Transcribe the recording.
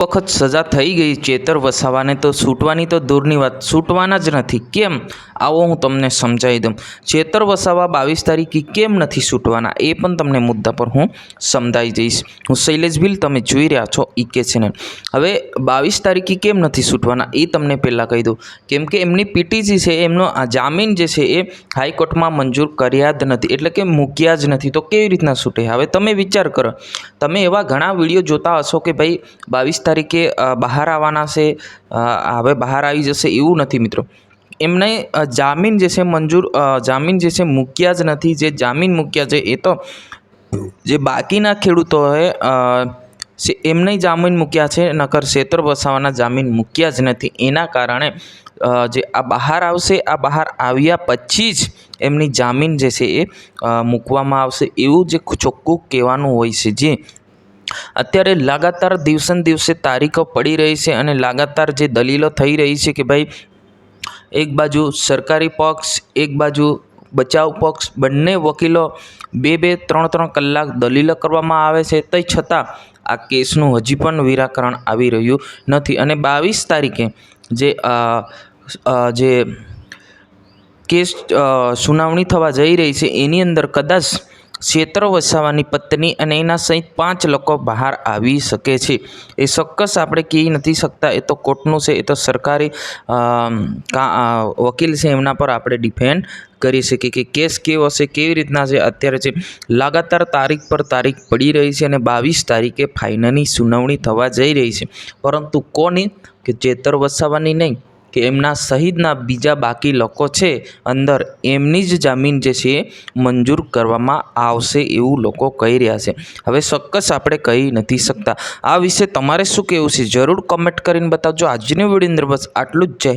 વખત સજા થઈ ગઈ ચેતર વસાવાને તો છૂટવાની તો દૂરની વાત, છૂટવાના જ નથી. કેમ? આવો હું તમને સમજાવી દઉં. ચેતર વસાવા 22 તારીખે કેમ નથી છૂટવાના એ પણ તમને મુદ્દા પર હું સમજાવી જઈશ. હું શૈલેષ ભીલ, તમે જોઈ રહ્યા છો ઈકે ચેનલ. હવે 22 તારીખે કેમ નથી છૂટવાના એ તમને પહેલાં કહી દઉં. કેમ કે એમની પીટીસી છે, એમનો આ જામીન જે છે એ હાઈકોર્ટમાં મંજૂર કર્યા જ નથી, એટલે કે મૂક્યા જ નથી. તો કેવી રીતના છૂટે? હવે તમે વિચાર કરો. તમે એવા ઘણા વિડીયો જોતા હશો કે ભાઈ 22 તારીખે બહાર આવવાના છે, હવે બહાર આવી જશે, એવું નથી મિત્રો. એમને જામીન જે છે મંજૂર, જામીન જે છે મૂક્યા જ નથી. જે જામીન મૂક્યા છે એ તો જે બાકીના ખેડૂતોએ એમને જામીન મૂક્યા છે, નકર ચેતર વસાવાના જામીન મૂક્યા જ નથી. એના કારણે જે આ બહાર આવશે, આ બહાર આવ્યા પછી જ એમની જામીન જે છે એ મૂકવામાં આવશે, એવું જે ચોખ્ખું કહેવાનું હોય છે. જે અત્યારે લગાતાર દિવસે ને દિવસે તારીખો પડી રહી છે અને લગાતાર જે દલીલો થઈ રહી છે કે ભાઈ એક બાજુ સરકારી પક્ષ, એક બાજુ બચાવ પક્ષ, બંને વકીલો 2-3 કલાક દલીલો કરવામાં આવે છે, તે છતાં આ કેસનું હજી પણ નિરાકરણ આવી રહ્યું નથી. અને 22 તારીખે જે કેસ સુનાવણી થવા જઈ રહી છે એની અંદર કદાચ ચેતર વસાવાની પત્ની અને એના સહિત 5 લોકો બહાર આવી શકે છે. એ ચોક્કસ આપણે કહી નથી શકતા, એ તો કોર્ટનું છે, એ તો સરકારી વકીલ છે, એમના પર આપણે ડિપેન્ડ કરી શકીએ કે કેસ કેવો હશે, કેવી રીતના છે. અત્યારે જે લગાતાર તારીખ પર તારીખ પડી રહી છે અને 22 તારીખે ફાઇનલની સુનાવણી થવા જઈ રહી છે. પરંતુ કોની? કે ચેતર વસાવાની નહીં, કે એમના સહિતના બીજા બાકી લોકો છે અંદર, એમની જ જામીન જે છે મંજૂર કરવામાં આવશે એવું લોકો કહી રહ્યા છે. હવે ચોક્કસ આપણે કહી નથી શકતા. આ વિશે તમારે શું કહેવું છે જરૂર કમેન્ટ કરીને બતાવજો. આજની વિડીયો અંદર બસ આટલું જ. જય